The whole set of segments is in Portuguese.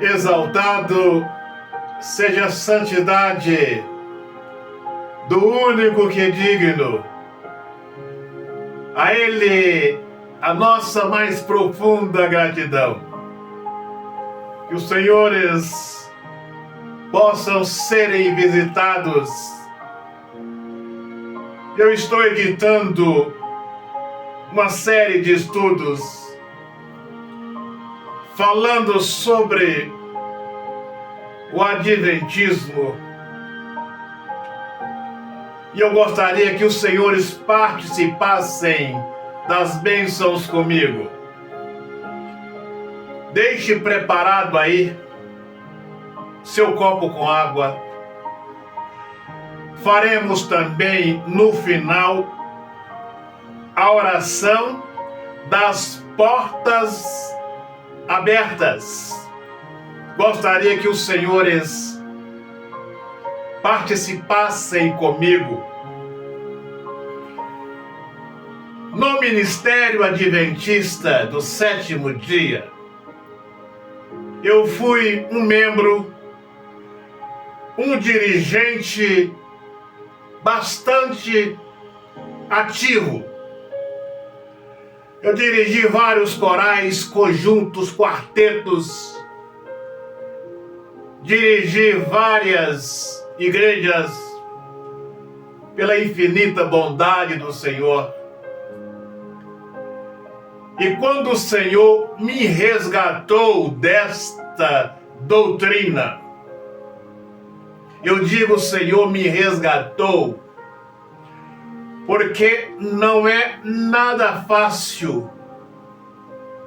Exaltado seja a santidade do único que é digno. A Ele a nossa mais profunda gratidão. Que os senhores possam serem visitados. Eu estou editando uma série de estudos falando sobre o adventismo. E eu gostaria que os senhores participassem das bênçãos comigo. Deixe preparado aí seu copo com água. Faremos também no final a oração das portas abertas. Gostaria que os senhores participassem comigo. No Ministério Adventista do Sétimo Dia, eu fui um membro, um dirigente bastante ativo. Eu dirigi vários corais, conjuntos, quartetos, dirigi várias igrejas pela infinita bondade do Senhor. E quando o Senhor me resgatou desta doutrina, eu digo, o Senhor me resgatou, porque não é nada fácil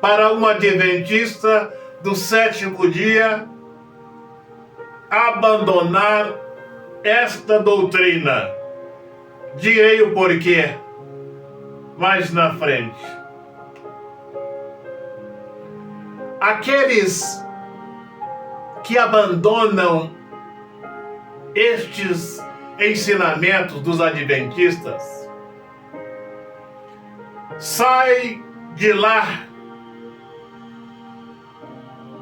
para um adventista do sétimo dia abandonar esta doutrina. Direi o porquê mais na frente. Aqueles que abandonam estes ensinamentos dos adventistas saem de lá,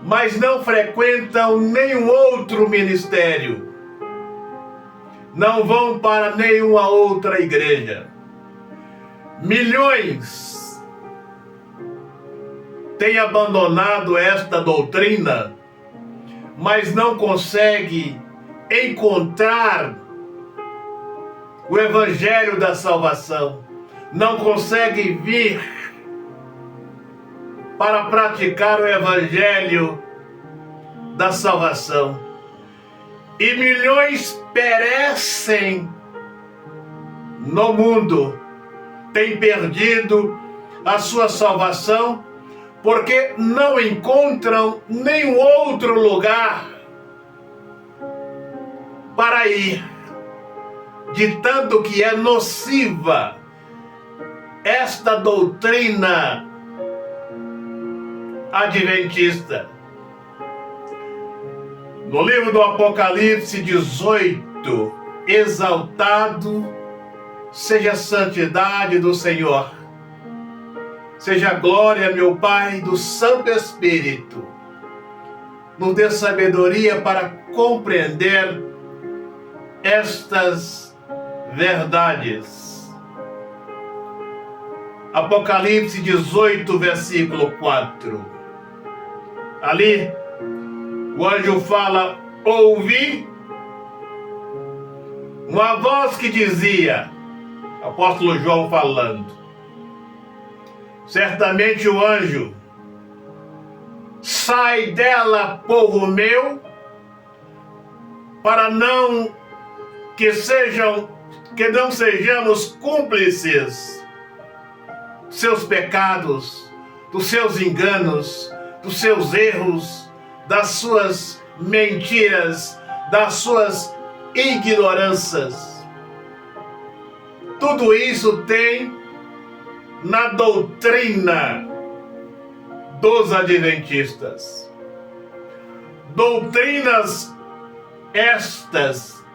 mas não frequentam nenhum outro ministério, não vão para nenhuma outra igreja. Milhões têm abandonado esta doutrina, mas não conseguem encontrar o evangelho da salvação, não conseguem vir para praticar o evangelho da salvação. E milhões perecem no mundo, têm perdido a sua salvação, porque não encontram nenhum outro lugar para ir, de tanto que é nociva esta doutrina adventista. No livro do Apocalipse 18, exaltado seja a santidade do Senhor, seja a glória, meu Pai, do Santo Espírito, nos dê sabedoria para compreender estas verdades. Apocalipse 18, versículo 4. Ali, o anjo fala: ouvi uma voz que dizia, apóstolo João falando, certamente o anjo: sai dela, povo meu, para que não sejamos cúmplices dos seus pecados, dos seus enganos, dos seus erros, das suas mentiras, das suas ignorâncias. Tudo isso tem na doutrina dos adventistas. Doutrinas estas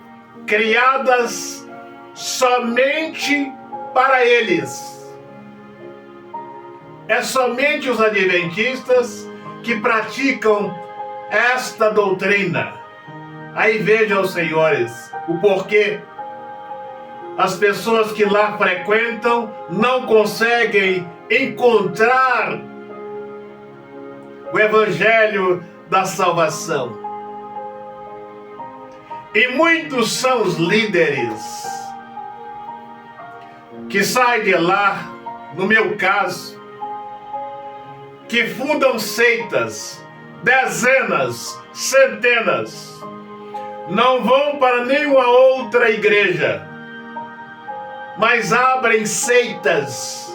criadas somente para eles. É somente os adventistas que praticam esta doutrina. Aí vejam, senhores, o porquê as pessoas que lá frequentam não conseguem encontrar o evangelho da salvação. E muitos são os líderes que saem de lá, no meu caso, que fundam seitas, dezenas, centenas, não vão para nenhuma outra igreja, mas abrem seitas.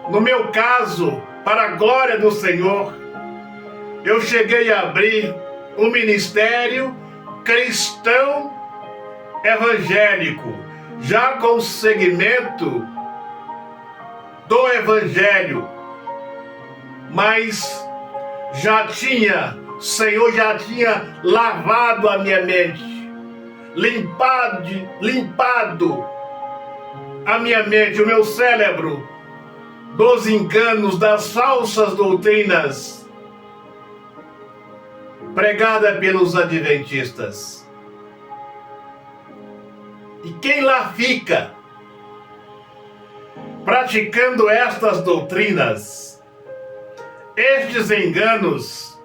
No meu caso, para a glória do Senhor, eu cheguei a abrir um ministério cristão evangélico, já com segmento do evangelho, mas o Senhor já tinha lavado a minha mente, limpado a minha mente, o meu cérebro, dos enganos, das falsas doutrinas pregada pelos adventistas. E quem lá fica praticando estas doutrinas, estes enganos,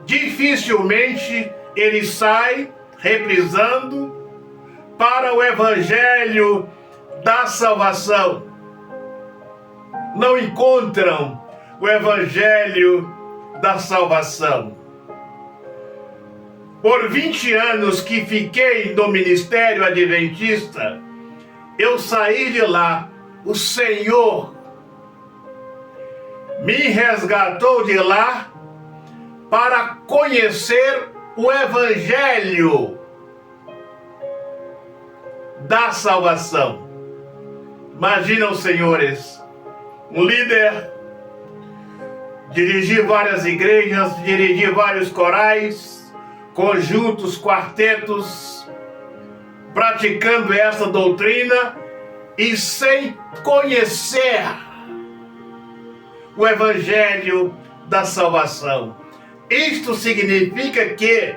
dificilmente ele sai reprisando para o evangelho da salvação. Não encontram o evangelho da salvação. Por 20 anos que fiquei no ministério adventista, eu saí de lá, o Senhor me resgatou de lá para conhecer o evangelho da salvação. Imaginam, senhores, um líder dirigir várias igrejas, dirigir vários corais, conjuntos, quartetos, praticando essa doutrina e sem conhecer o evangelho da salvação. Isto significa que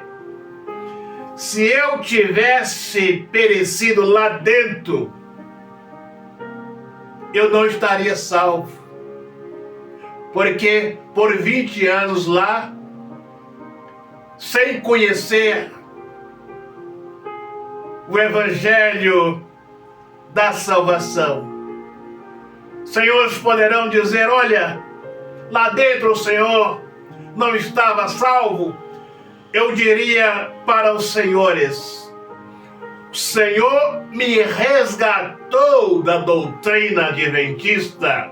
se eu tivesse perecido lá dentro, eu não estaria salvo. Porque por 20 anos lá, sem conhecer o evangelho da salvação. Senhores poderão dizer: olha, lá dentro o Senhor não estava salvo. Eu diria para os senhores: o Senhor me resgatou da doutrina adventista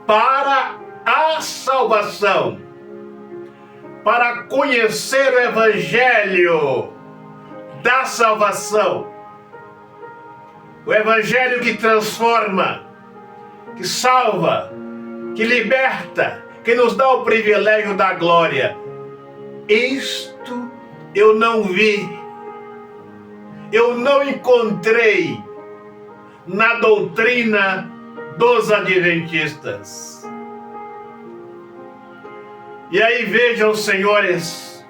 para a salvação, para conhecer o evangelho da salvação, o evangelho que transforma, que salva, que liberta, que nos dá o privilégio da glória. Isto eu não vi, eu não encontrei na doutrina dos adventistas. E aí vejam, senhores,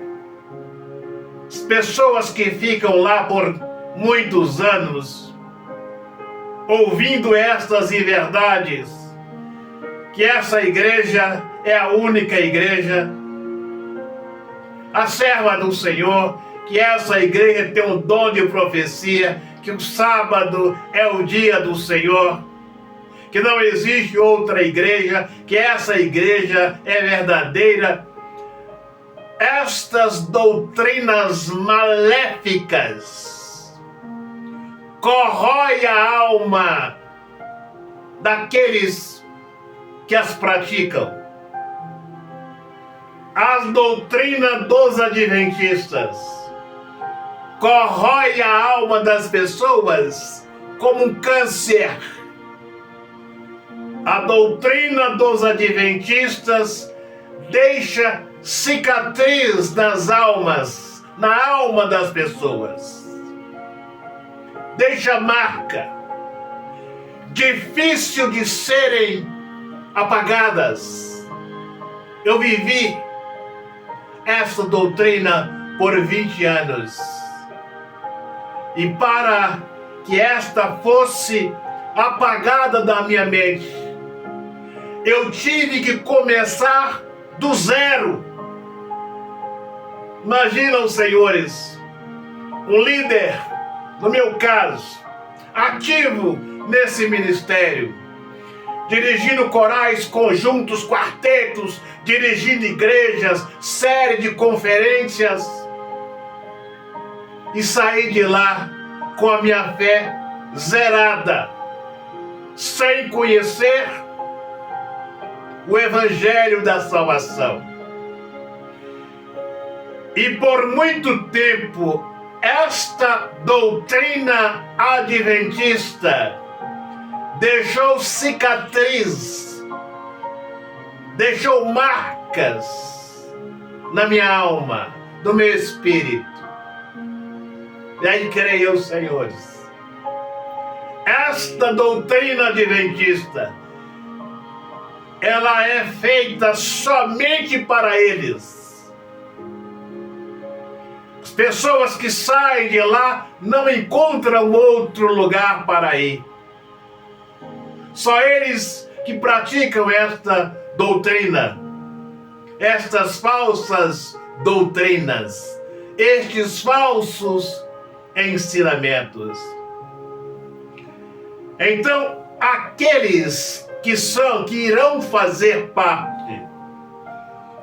as pessoas que ficam lá por muitos anos, ouvindo estas inverdades, que essa igreja é a única igreja, a serva do Senhor, que essa igreja tem um dom de profecia, que o sábado é o dia do Senhor, que não existe outra igreja, que essa igreja é verdadeira. Estas doutrinas maléficas corrói a alma daqueles que as praticam. As doutrinas dos adventistas corrói a alma das pessoas como um câncer. A doutrina dos adventistas deixa cicatriz nas almas, na alma das pessoas. Deixa marca, difícil de serem apagadas. Eu vivi essa doutrina por 20 anos. E para que esta fosse apagada da minha mente, eu tive que começar do zero. Imaginam, senhores, um líder, no meu caso, ativo nesse ministério, dirigindo corais, conjuntos, quartetos, dirigindo igrejas, série de conferências, e sair de lá com a minha fé zerada, sem conhecer o Evangelho da salvação. E por muito tempo, esta doutrina adventista deixou cicatriz, deixou marcas na minha alma, no meu espírito. E aí creio, senhores, esta doutrina adventista, ela é feita somente para eles. As pessoas que saem de lá não encontram outro lugar para ir. Só eles que praticam esta doutrina, estas falsas doutrinas, estes falsos ensinamentos. Então, aqueles que irão fazer parte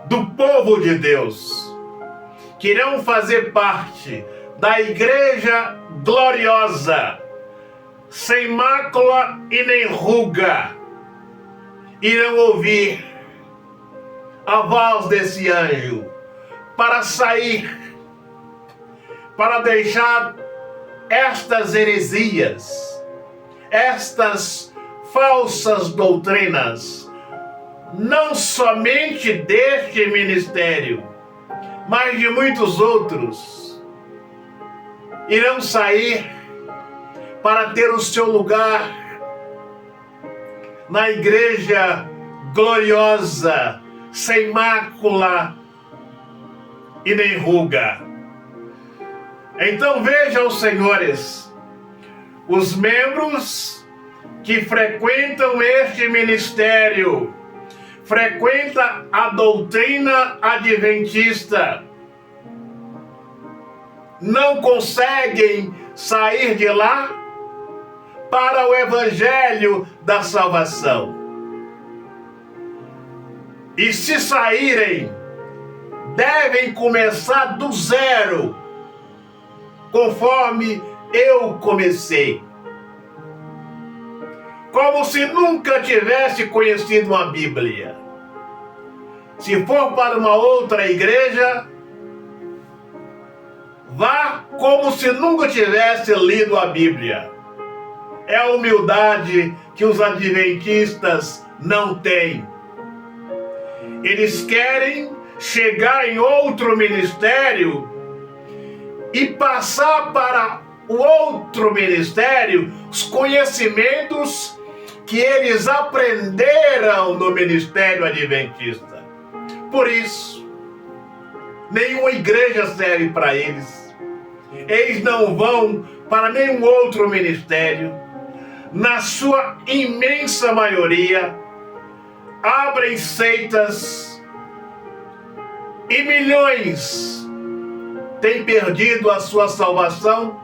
do povo de Deus, que irão fazer parte da igreja gloriosa, sem mácula e nem ruga, irão ouvir a voz desse anjo para sair, para deixar estas heresias, estas falsas doutrinas, não somente deste ministério, mas de muitos outros, irão sair para ter o seu lugar na igreja gloriosa, sem mácula e nem ruga. Então vejam, senhores, os membros que frequentam este ministério, frequentam a doutrina adventista, não conseguem sair de lá para o Evangelho da salvação. E se saírem, devem começar do zero, conforme eu comecei. Como se nunca tivesse conhecido a Bíblia. Se for para uma outra igreja, vá como se nunca tivesse lido a Bíblia. É a humildade que os adventistas não têm. Eles querem chegar em outro ministério e passar para o outro ministério os conhecimentos que eles aprenderam no ministério adventista. Por isso, nenhuma igreja serve para eles. Eles não vão para nenhum outro ministério. Na sua imensa maioria, abrem seitas e milhões têm perdido a sua salvação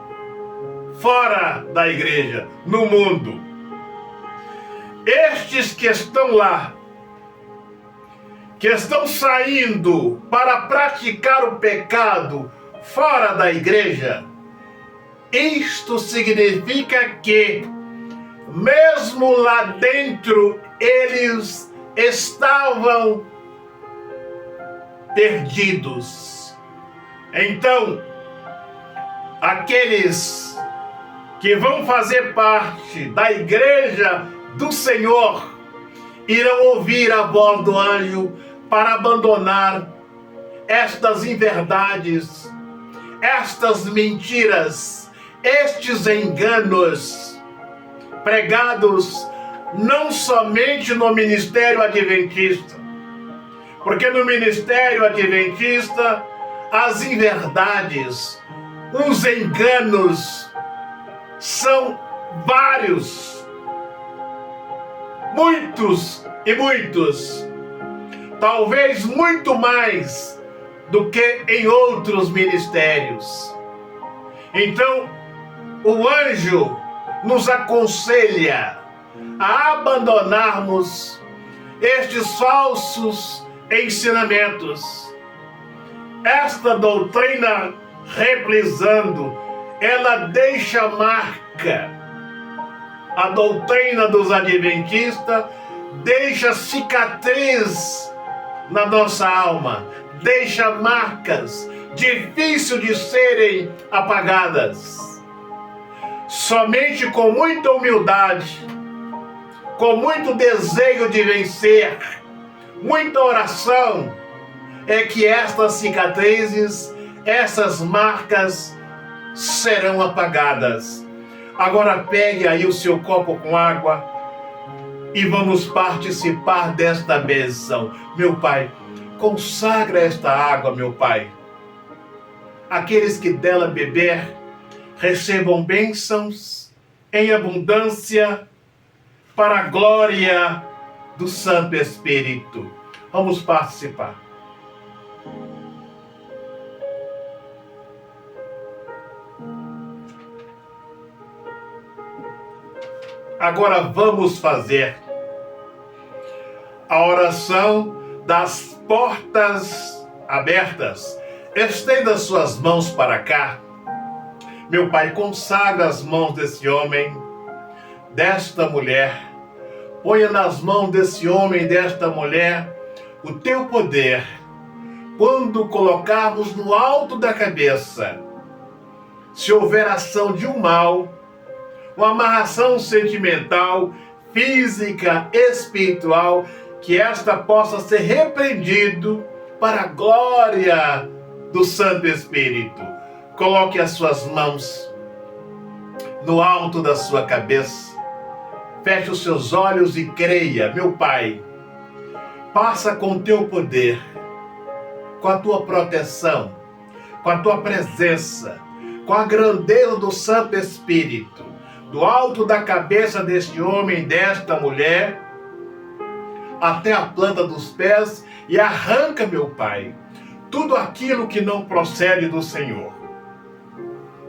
fora da igreja, no mundo. Estes que estão lá, que estão saindo para praticar o pecado fora da igreja, isto significa que, mesmo lá dentro, eles estavam perdidos. Então, aqueles que vão fazer parte da igreja do Senhor irão ouvir a voz do anjo para abandonar estas inverdades, estas mentiras, estes enganos pregados não somente no ministério adventista, Porque no ministério adventista, as inverdades, os enganos são vários, muitos e muitos, talvez muito mais do que em outros ministérios. Então, o anjo nos aconselha a abandonarmos estes falsos ensinamentos. Esta doutrina reprisando, ela deixa marca. A doutrina dos adventistas deixa cicatriz na nossa alma, deixa marcas difíceis de serem apagadas. Somente com muita humildade, com muito desejo de vencer, muita oração, é que estas cicatrizes, essas marcas serão apagadas. Agora pegue aí o seu copo com água e vamos participar desta bênção. Meu Pai, consagra esta água, meu Pai. Aqueles que dela beber, recebam bênçãos em abundância para a glória do Santo Espírito. Vamos participar. Agora vamos fazer a oração das portas abertas. Estenda suas mãos para cá. Meu Pai, consagra as mãos desse homem, desta mulher. Ponha nas mãos desse homem e desta mulher o teu poder. Quando colocarmos no alto da cabeça, se houver ação de um mal, uma amarração sentimental, física, espiritual, que esta possa ser repreendido para a glória do Santo Espírito. Coloque as suas mãos no alto da sua cabeça. Feche os seus olhos e creia. Meu Pai, passa com o teu poder, com a tua proteção, com a tua presença, com a grandeza do Santo Espírito, do alto da cabeça deste homem e desta mulher, até a planta dos pés, e arranca, meu Pai, tudo aquilo que não procede do Senhor.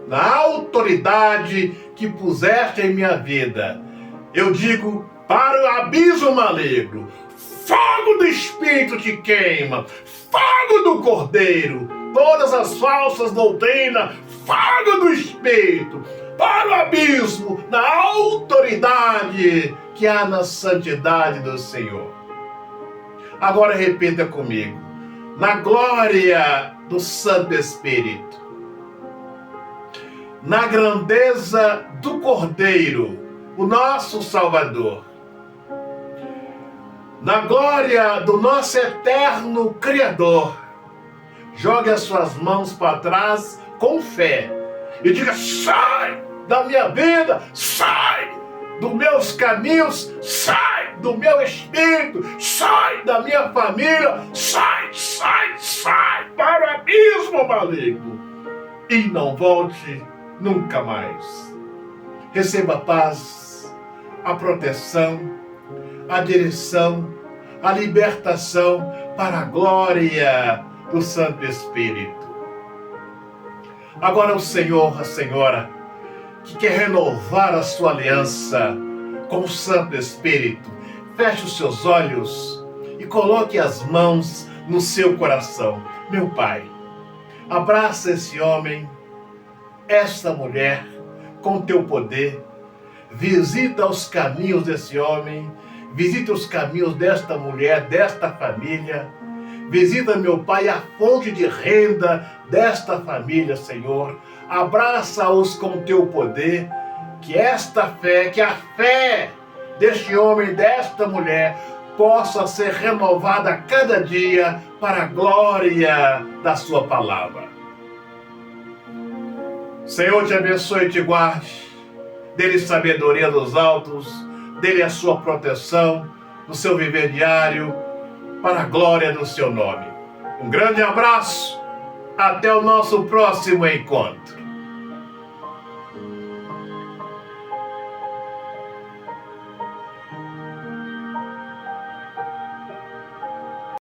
Na autoridade que puseste em minha vida, eu digo para o abismo maligno: fogo do Espírito te queima, fogo do Cordeiro, todas as falsas doutrinas, fogo do Espírito, para o abismo, na autoridade que há na santidade do Senhor. Agora repita comigo: na glória do Santo Espírito, na grandeza do Cordeiro, o nosso Salvador, na glória do nosso eterno Criador, jogue as suas mãos para trás com fé e diga: sai da minha vida, sai dos meus caminhos, sai do meu espírito, sai da minha família, sai para o abismo maligno e não volte nunca mais. Receba a paz, a proteção, a direção, a libertação para a glória do Santo Espírito. Agora o Senhor, a Senhora, que quer renovar a sua aliança com o Santo Espírito, feche os seus olhos e coloque as mãos no seu coração. Meu Pai, abraça esse homem, esta mulher, com teu poder. Visita os caminhos desse homem, visita os caminhos desta mulher, desta família. Visita, meu Pai, a fonte de renda desta família, Senhor. Abraça-os com teu poder, que esta fé, que a fé deste homem, desta mulher, possa ser renovada a cada dia para a glória da sua palavra. Senhor, te abençoe e te guarde. Dê-lhe sabedoria dos altos, dê-lhe a sua proteção no seu viver diário. para a glória do seu nome. Um grande abraço, até o nosso próximo encontro.